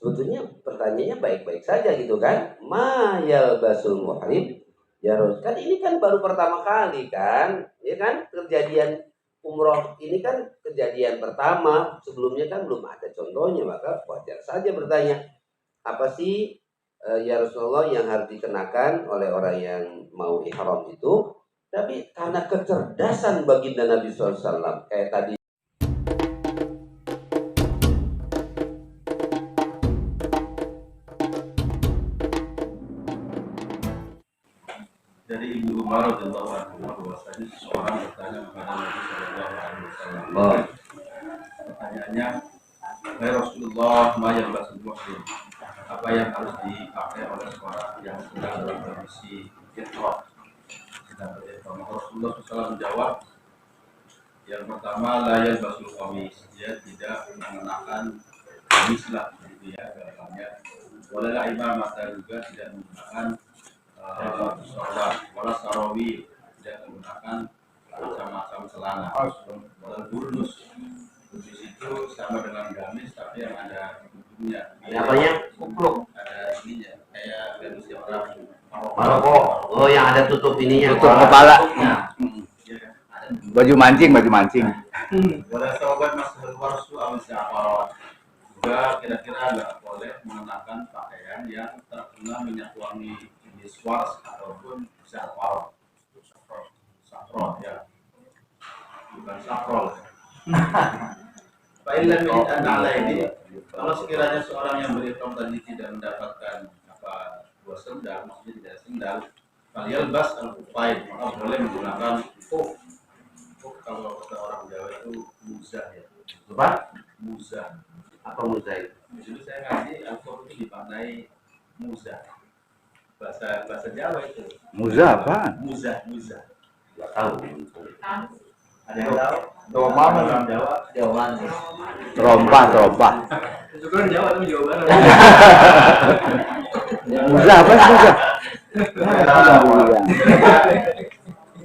sebetulnya pertanyaannya baik-baik saja gitu kan. Ma yalbasul muhrim jarod. Kan ini kan baru pertama kali kan, ya kan, kejadian umroh ini kan kejadian pertama, sebelumnya kan belum ada contohnya, maka wajar saja bertanya, apa sih ya Rasulullah yang harus dikenakan oleh orang yang mau ihram itu. Tapi karena kecerdasan baginda Nabi SAW kayak tadi. Dari Ibu Umar radhiyallahu anha bahwasanya seseorang bertanya kepada Nabi Shallallahu Alaihi Wasallam. Pertanyaannya, "Hai Rasulullah, ma yang muhrim? Apa yang harus dipakai oleh seorang yang sedang dalam kondisi ihram?" Rasulullah SAW menjawab, yang pertama, la yalbasul qamis, dia tidak mengenakan kamis lah, gitu ya, dalamnya. Wala imamah, juga tidak menggunakan sholat, wala sarawih, tidak menggunakan macam-macam celana, wala burnus. Burnus itu sama dengan gamis tapi yang ada tutupnya. Apanya? Kupluk. Ada ininya, kayak gamis yang orang Maroko. Oh, yang ada tutup ininya. Tutup kepala. Ya. Baju mancing. Wala sawabat masuk warsu awal syafar. Juga kira-kira nggak boleh mengenakan pakaian yang terkena minyak wangi jenis wars ataupun saffron ya, bukan saffron. Baiklah, ini adalah ini. Kalau sekiranya seorang yang berihram tadi tidak mendapatkan dua sendal, maksudnya tidak sendal, kalian bas al-kufain, maka boleh menggunakan kuf. Kalau kata orang Jawa itu muzah ya. Apa? Muzah. Apa muzah itu? Dulu saya ngaji al-kuf itu dimaknai muzah. Bahasa Jawa itu. Muzah apa? Muzah. Nggak tahu. Ada yang tahu? Domam. Orang Jawa. Terompah. Itu kan Jawa tapi Jawa Barat. Muzah apa sih muzah?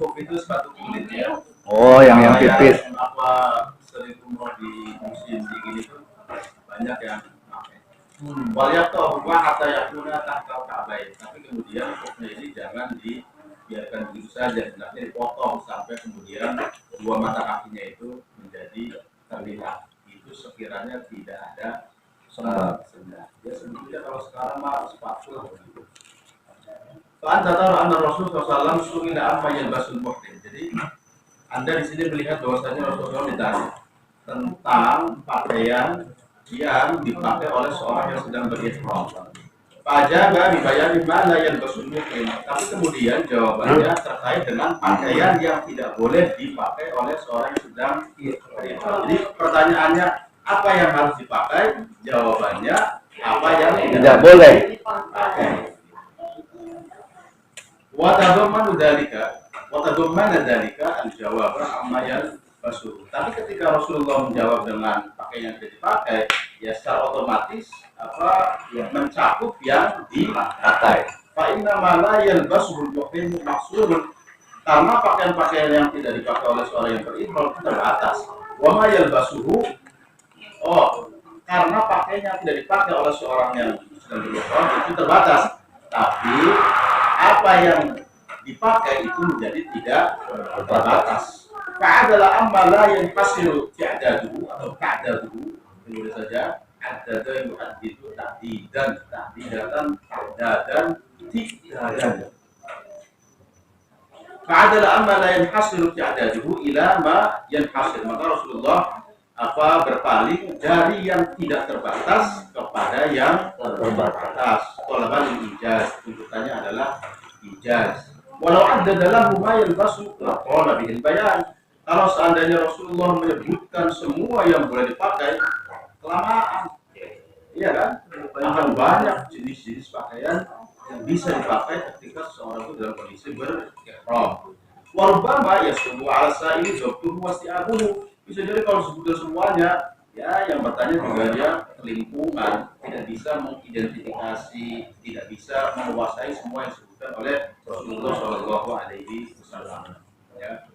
Kuf itu sepatu kulit ya. Oh, yang tipis. Apa sering umroh di musim dingin itu banyak yang pakai. Waliat toh rumah kata yakuna tahta kabain. Tapi kemudian kufnya ini jangan dibiarkan begitu saja, hendaknya dipotong sampai kemudian dua mata kakinya itu menjadi terlihat. Itu sekiranya tidak ada sendal. Ya sebetulnya kalau sekarang mah sepatu lah begitu. Soal tahu anda Rasulullah SAW sudah apa yang basul muhrim. Jadi Anda di sini melihat bahwasanya Rasulullah ditanya tentang pakaian yang dipakai oleh seorang yang sedang berihram. Pajaba dibayar mana yang basul muhrim. Tapi kemudian jawabannya terkait dengan pakaian yang tidak boleh dipakai oleh seorang yang sedang berihram. Jadi pertanyaannya, apa yang harus dipakai? Jawabannya, apa yang Tidak boleh. dipakai. Watadhammana dzalika al-jawab amma yalbasu. Tapi ketika Rasulullah menjawab dengan pakaian yang tidak dipakai, ya secara otomatis mencakup yang dipakai. Fa inna ma la yalbasu al-muhrim mahsurun. Karena pakaian-pakaian yang tidak dipakai oleh seorang yang berihram terbatas. Wa ma yalbasuhu, karena pakaian yang tidak dipakai oleh seorang yang sedang berihram itu terbatas. Tapi apa yang dipakai itu menjadi tidak terbatas. Fa'adalah amma la yanfasilu ti'adaduhu atau ka'adaduhu, boleh saja adada yu'addidu tahdidan ti'dadan. Fa'adalah amma la yanfasilu ti'adaduhu ila ma yanfasil. Maka Rasulullah berpaling dari yang tidak terbatas kepada yang terbatas. Tolaban ijaz, tuntutannya adalah ijaz. Walau ada dalam rumah yang basuh, qala bihil bayan. Kalau seandainya Rasulullah menyebutkan semua yang boleh dipakai, kelamaan. Iya kan? Akan banyak jenis-jenis pakaian yang bisa dipakai ketika seseorang itu dalam kondisi berihram. Warubama ya semua alasa ini dokter wasi'abuhu. Bisa jadi kalau sebutkan semuanya, ya yang bertanya juga dia lingkungan, tidak bisa mengidentifikasi, tidak bisa menguasai semua yang disebutkan oleh Rasulullah Shallallahu Alaihi Wasallam. Ya.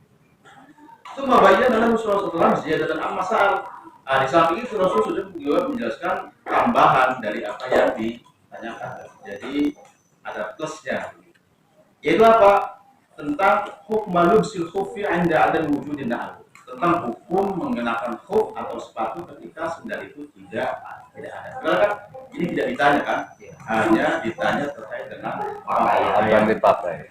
Cuma bagian dalam Rasulullah SAW ziyadatan amasal. Di samping itu Rasul sudah juga menjelaskan tambahan dari apa yang ditanyakan. Jadi ada plusnya. Yaitu apa? Tentang hukmalub sil khufi anda ada wujudin na'al. Tentang hukum mengenakan khuf atau sepatu ketika sendal itu tidak ada. Karena kan ini tidak ditanya kan? Hanya ditanya terkait dengan Apa yang dipakai?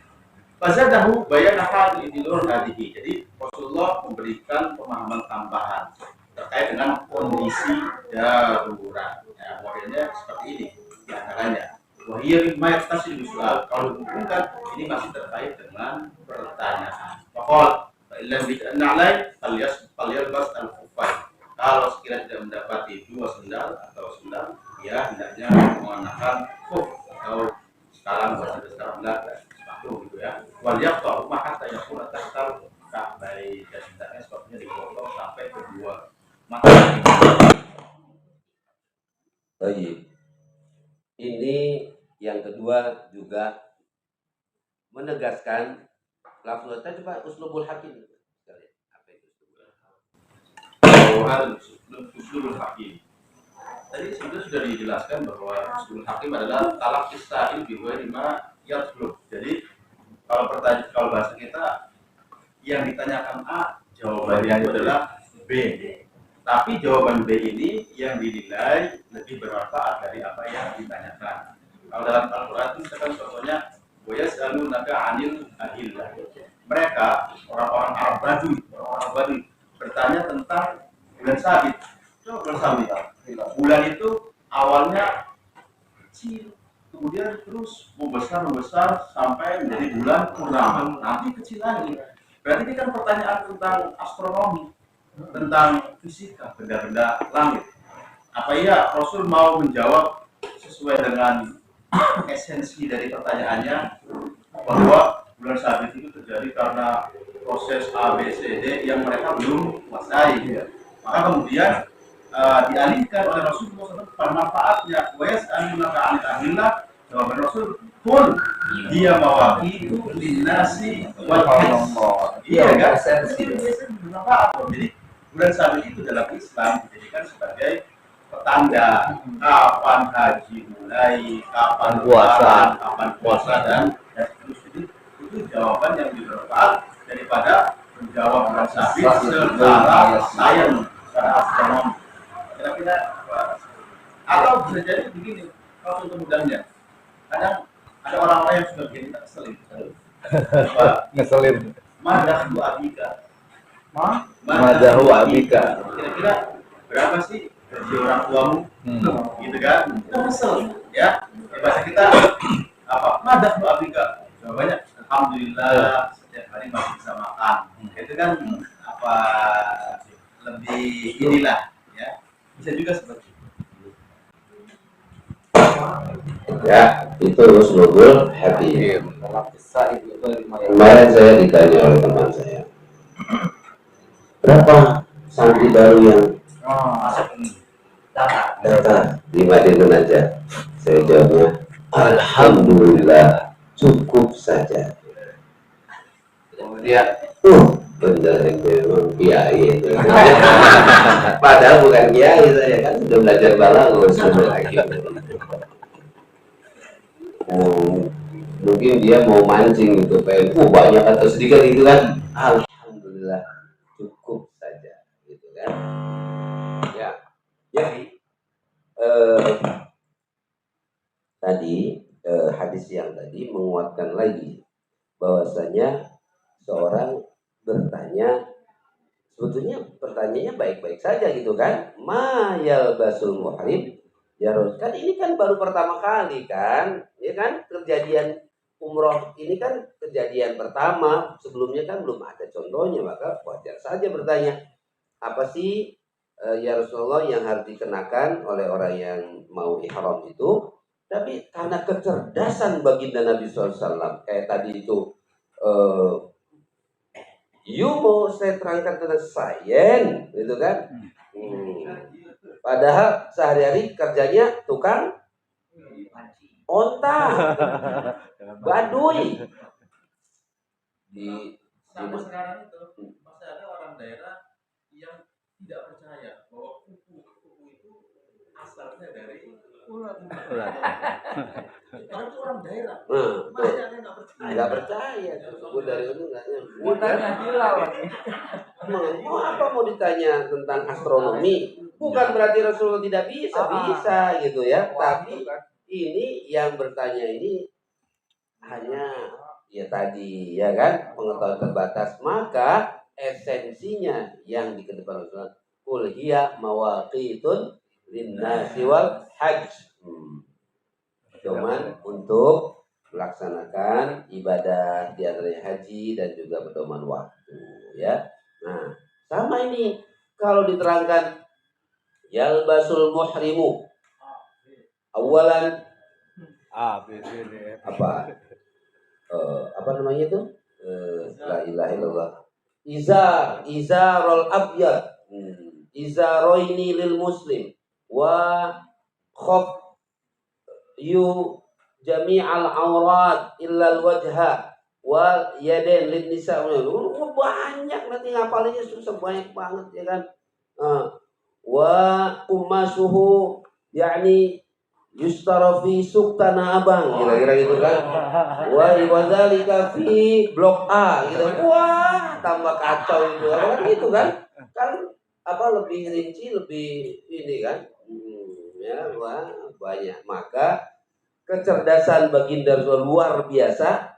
Fazadahu bayan hal idilur hadihi. Jadi Rasulullah memberikan pemahaman tambahan terkait dengan kondisi darurat. Ya, modelnya seperti ini diantaranya. Wahia mimma yaktasi soal. Kalau dihubungkan ini masih terkait dengan pertanyaan. Fakol ilam bi'an'alai alias bas al-kufay. Kalau sekiranya tidak mendapati dua sendal atau sendal, ya hendaknya mengenakan kuf atau sekarang bahasa sekarang sepatu gitu ya. Wal yaqta maka hatta yakuna tahtal ka'bai, dan hendaknya sepatunya dipotong sampai kedua mata. Baik. Ini yang kedua juga menegaskan lafaznya. Coba uslubul hakim. Apa itu Usulul hakim. Tadi sebenarnya sudah dijelaskan bahwa usulul hakim adalah talak istahil biwa lima yatlub. Jadi kalau bahasa kita yang ditanyakan A, jawabannya itu adalah B. Tapi jawaban B ini yang dinilai lebih bermanfaat dari apa yang ditanyakan. Kalau dalam Al-Quran itu misalkan contohnya, وَيَسْأَلُونَكَ عَنِ الْأَهِلَّةِ. Mereka, orang-orang Arab Badui, bertanya tentang bulan sabit. Coba bulan sabit. Bulan itu awalnya kecil, kemudian terus membesar sampai menjadi bulan purnama. Nanti kecil lagi. Berarti ini kan pertanyaan tentang astronomi, tentang fisika, benda-benda langit. Apa iya Rasul mau menjawab sesuai dengan esensi dari pertanyaannya, bahwa bulan sabit itu terjadi karena proses A, B, C, D yang mereka belum kuasai. Maka kemudian dialihkan oleh Rasulullah SAW pada manfaatnya. Wes anilaka anil ahillah. Jawaban Rasul pun dia mawaqitu linnasi wal hajj. Iya kan? Esensi bermanfaat. Jadi bulan sabit itu dalam Islam dijadikan sebagai petanda kapan haji mulai, kapan puasa dan seterusnya. Itu jawaban yang lebih bermanfaat daripada menjawab bulan sabit secara sains, secara astronomi. Kira-kira atau bisa jadi begini, kalau contoh mudahnya, kadang ada orang-orang yang sudah bikin kita keselin. Ngeselin. Madahu abika. Madahu abika. Kira-kira berapa sih gaji orang tuamu? Gitu kan? Kita kesel, ya. Bahasa kita apa? Madahu abika. Jawabannya, alhamdulillah setiap hari masih bisa makan. Itu kan apa? Lebih inilah, ya. Bisa juga seperti itu. Ya, itu uslubul hakim. Kemarin saya ditanya oleh teman saya, berapa santri baru yang data di Madinah aja? Saya jawabnya, alhamdulillah cukup saja. Kemudian, benar itu memang kiai itu. Padahal bukan kiai, saya kan sudah belajar balaghah uslubul hakim. Mungkin dia mau mancing gitu, pengen banyak atau sedikit gitu kan, alhamdulillah cukup saja gitu kan. Ya, jadi tadi hadis yang tadi menguatkan lagi bahwasanya seorang bertanya, sebetulnya pertanyaannya baik-baik saja gitu kan, ma yalbasul muhrim. Ya kan ini kan baru pertama kali kan, ya kan, kejadian umroh ini kan kejadian pertama, sebelumnya kan belum ada contohnya, maka wajar saja bertanya, apa sih ya Rasulullah yang harus dikenakan oleh orang yang mau ihram itu. Tapi karena kecerdasan baginda Nabi SAW, kayak tadi itu, you mau saya terangkan tentang sains, gitu kan? Padahal sehari-hari kerjanya tukang onta, baduy. Sampai sekarang itu masih ada orang daerah yang tidak percaya bahwa asalnya dari Ulat. orang orang daerah. Nah, Masih ada yang nggak percaya. nggak percaya. Gue dari itu nggak Mau tanya hilal lagi. mau apa mau ditanya tentang astronomi? Bukan berarti Rasulullah tidak bisa, bisa gitu ya. Tapi ini yang bertanya ini hanya ya tadi ya kan pengetahuan terbatas, maka esensinya yang dikedepankan Rasulullah qul hiya mawaqitun linnasi wal hajj. Cuman untuk melaksanakan ibadah di antaranya haji dan juga pedoman waktu ya. Nah, sama ini kalau diterangkan yalbasul muhrimu awalan apa apa namanya itu la ilaha illallah izarul abyad izaroini lil muslim wa khaf yu jami'al aurat illa al wajha wa yadain lin nisa. Banyak nanti ngapalinnya susah banyak banget ya kan. Wa ummasuhu yakni yustara fi suktana abang kira-kira gitu kan. Wa wadzalika fi blok A gitu. Wah, tambah kacau itu. Kan gitu kan? Kan apa lebih rinci, lebih ini kan. Ya, wah, banyak. Maka kecerdasan baginda luar biasa.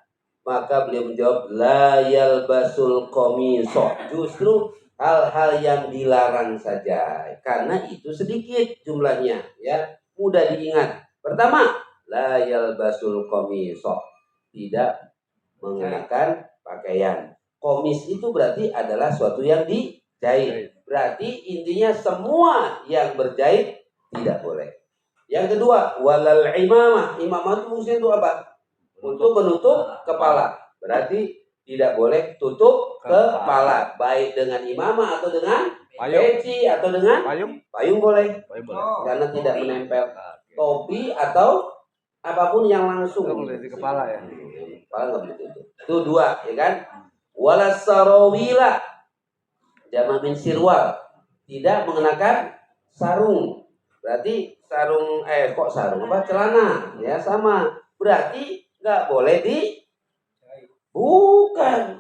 Maka beliau menjawab la yalbasul qamiso. Justru hal-hal yang dilarang saja karena itu sedikit jumlahnya ya, mudah diingat. Pertama, la yalbasul qamiso, tidak mengenakan pakaian. Komis itu berarti adalah suatu yang dijahit. Berarti intinya semua yang berjahit tidak boleh. Yang kedua, walal imamah. Imamah itu fungsinya itu apa? Untuk menutup kepala. Berarti tidak boleh tutup kepala, baik dengan imamah atau dengan peci atau dengan payung boleh. Karena tidak menempel. Topi atau apapun yang langsung di kepala ya. Kepala nggak boleh tutup. Itu dua, ya kan? Walas sarawila, jama' min sirwal, tidak mengenakan sarung. Berarti sarung kok sarung apa celana ya sama. Berarti nggak boleh bukan.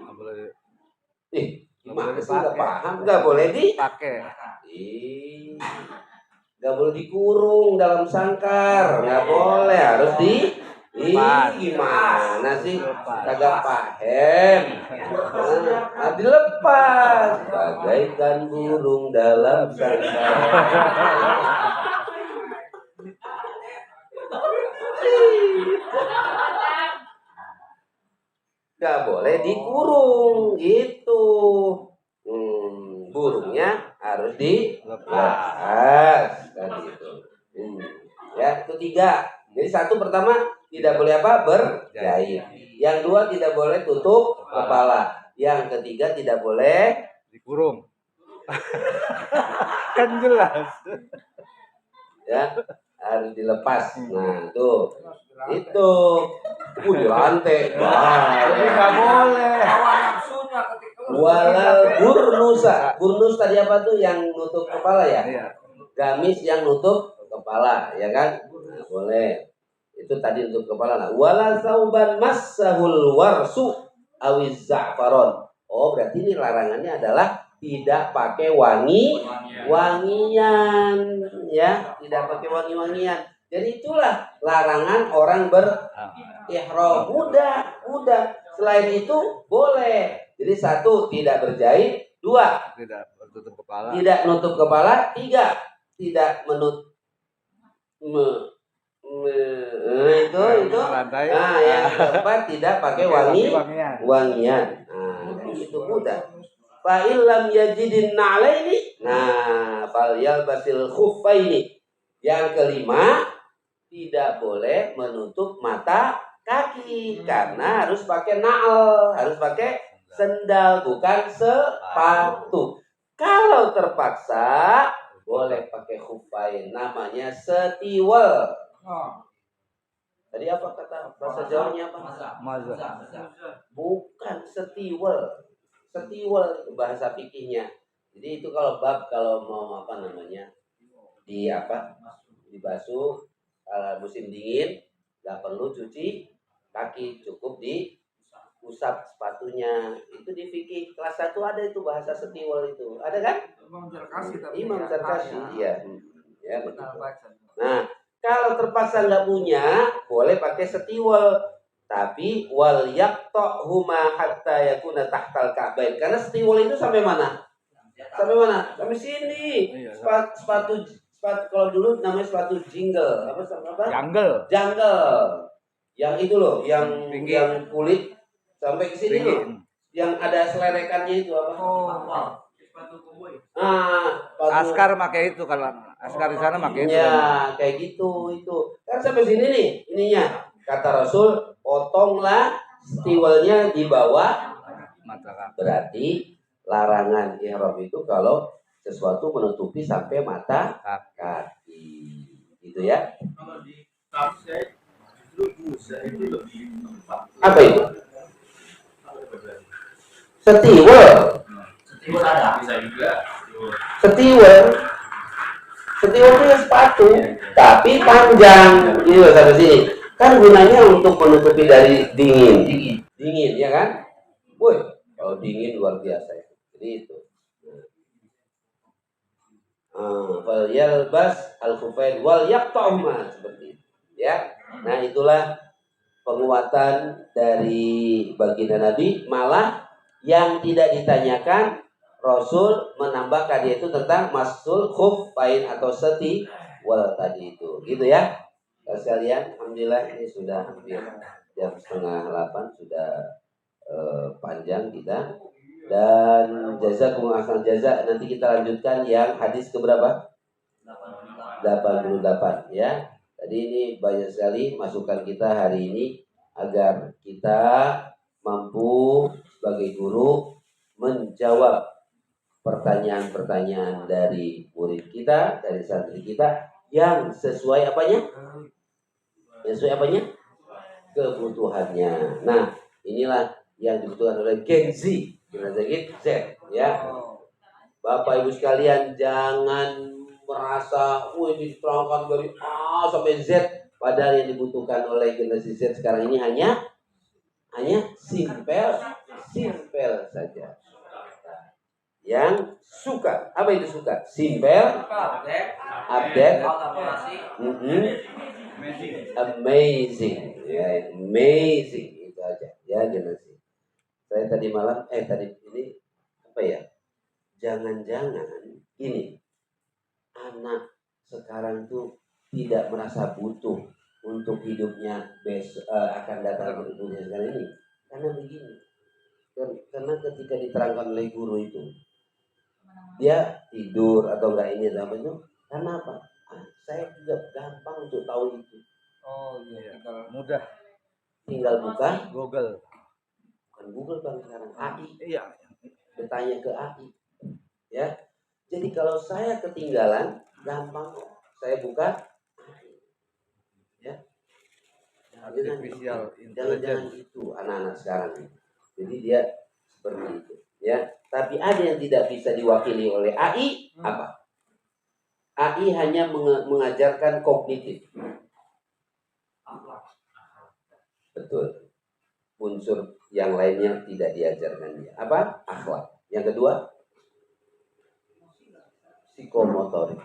Gimana sih nggak paham? Nggak boleh dipakai. Nggak boleh dikurung dalam sangkar, nggak boleh, harus gimana sih? Kagak paham. Nah, dilepas bagaikan burung dalam sangkar. Nggak boleh dikurung gitu. Burungnya harus dilepas kan gitu. Ya, itu tiga. Jadi satu pertama tidak boleh apa? Berjahit. Yang dua tidak boleh tutup kepala. Yang ketiga tidak boleh dikurung. Kan jelas. Ya, harus dilepas. Nah, tuh. Itu. Di rantai. Jadi nggak boleh. Walal burnusa. Burnus tadi apa tuh yang nutup kepala ya? Gamis yang nutup kepala, ya kan? Nah, boleh. Itu tadi nutup kepala. Nah, wala sauban massahul warsu awiz za'faron. Oh, berarti ini larangannya adalah tidak pakai wangian, ya, tidak pakai wangi-wangian. Jadi itulah larangan orang berihram. Udah. Selain itu boleh. Jadi satu, tidak berjahit. Dua, tidak menutup kepala. Tidak nutup kepala. Tiga, tidak itu. Nah, yang keempat tidak pakai wangian. Nah, itu mudah. Fa illam yajidin na'laini. Nah, fal yalbasil khuffaini. Yang kelima, tidak boleh menutup mata kaki karena harus pakai na'al, harus pakai sendal, bukan sepatu. Kalau terpaksa boleh pakai khuffain, namanya setiwal. Tadi apa kata bahasa Jawanya apa? Maza. Bukan setiwal. Setiwal itu bahasa fikihnya. Jadi itu kalau bab kalau mau apa namanya? dibasuh. Musim dingin nggak perlu cuci kaki, cukup diusap sepatunya. Itu di fikih kelas 1 ada itu bahasa setiwal itu, ada kan? Imam Zarkasi tapi Imam ya, Zarkasi, ya. ya Betul begitu. baca. Nah, kalau terpaksa nggak punya, boleh pakai setiwal. Tapi wal yaqta'huma hatta yakuna tahtal ka'bain. Karena setiwal itu sampai mana? Sampai mana? Sampai sini. Iya. Sepatu kalau dulu namanya sepatu jingle. Apa? Jungle. Jungle. Yang itu loh, yang Tinggi. yang kulit sampai ke sini Tinggi. loh. Yang ada selerekannya itu apa? Sepatu koboi. Sepatu Askar pakai itu kalau Askar di sana pakai itu. ya, kayak gitu itu. Kan sampai sini nih ininya. Kata Rasul, potonglah stiwalnya di bawah. Mata kaki. Berarti larangan ihram itu kalau sesuatu menutupi sampai mata kaki. Gitu ya. Kalau di kampus saya justru busa itu lebih tepat. Apa itu? Apa itu? Setiwal. Setiwal ada. Bisa juga. Setiwal itu ya sepatu, tapi panjang. Ini loh sampai sini. Kan gunanya untuk menutupi dari dingin, ya kan? Woi, kalau dingin luar biasa ya. Jadi itu. Wal yalbas al-khufain wal yaqta'huma, seperti itu. Ya. Nah, itulah penguatan dari baginda Nabi. Malah yang tidak ditanyakan, Rasul menambahkan yaitu tentang masul khuffain atau seti wal tadi itu. Gitu ya. Sekalian, alhamdulillah ini sudah hampir jam 7:30, sudah panjang kita. Dan jazakumullah ahsan jaza, nanti kita lanjutkan yang hadis keberapa? 88 ya. Tadi ini banyak sekali masukan kita hari ini agar kita mampu sebagai guru menjawab pertanyaan-pertanyaan dari murid kita, dari santri kita yang sesuai apanya? Sesuai apanya? Kebutuhannya. Nah, inilah yang dibutuhkan oleh Gen Z, generasi Z, ya. Bapak Ibu sekalian, jangan merasa, ini diterangkan dari A sampai Z, padahal yang dibutuhkan oleh generasi Z sekarang ini hanya simpel saja. Yang suka, apa itu suka? Simpel, update, amazing, ya, amazing itu aja, ya generasi. Saya tadi malam, tadi ini apa ya? Jangan-jangan ini anak sekarang tuh tidak merasa butuh untuk hidupnya akan datang berikutnya sekarang ini, karena begini. Karena ketika diterangkan oleh guru itu, dia tidur atau enggak ini apa itu? Karena apa? Saya juga gampang untuk tahu itu. Oh iya, Mudah. Tinggal buka Google. bukan Google bang sekarang, AI. Iya. Bertanya ke AI, ya. Jadi kalau saya ketinggalan, gampang kok. Saya buka AI, ya. Artificial Jangan intelligence. itu anak-anak sekarang. Jadi dia seperti itu, ya. Tapi ada yang tidak bisa diwakili oleh AI, apa? AI hanya mengajarkan kognitif. Betul. Unsur yang lainnya tidak diajarkan dia. Apa? Akhlak. Yang kedua, psikomotorik.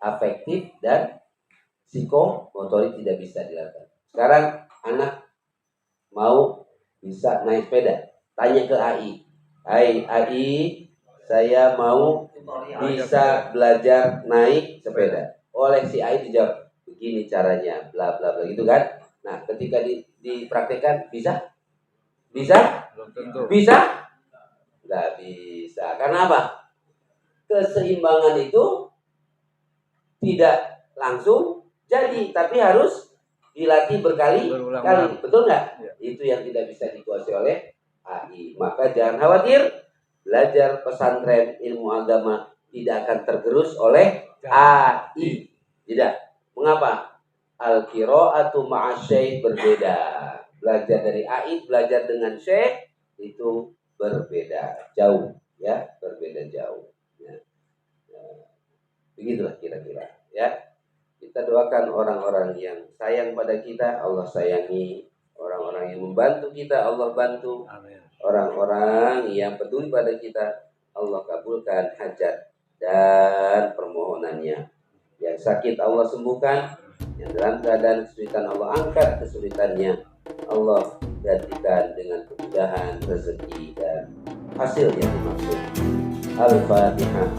Afektif dan psikomotorik tidak bisa dilakukan. Sekarang anak mau bisa naik sepeda, tanya ke AI. Hai AI, saya mau bisa belajar naik sepeda. Oleh si AI dijawab, begini caranya, bla bla bla gitu kan. Nah, ketika dipraktekkan bisa? Belum tentu. Bisa? Nggak bisa. Karena apa? Keseimbangan itu tidak langsung jadi, tapi harus dilatih berkali-kali. Betul nggak? Ya. Itu yang tidak bisa dikuasai oleh AI. Maka jangan khawatir, belajar pesantren ilmu agama tidak akan tergerus oleh AI. Tidak. Mengapa? Al-qira'atu ma'asyaikh berbeda. Belajar dari AI, belajar dengan syekh itu berbeda jauh, ya, berbeda jauh. Ya. Begitulah kira-kira ya. Kita doakan orang-orang yang sayang pada kita, Allah sayangi. Orang-orang yang membantu kita, Allah bantu. Amin. Orang-orang yang peduli pada kita, Allah kabulkan hajat dan permohonannya. Yang sakit Allah sembuhkan, yang dalam keadaan kesulitan Allah angkat kesulitannya. Allah gantikan dengan kemudahan rezeki dan hasil yang dimaksud. Al-Fatihah.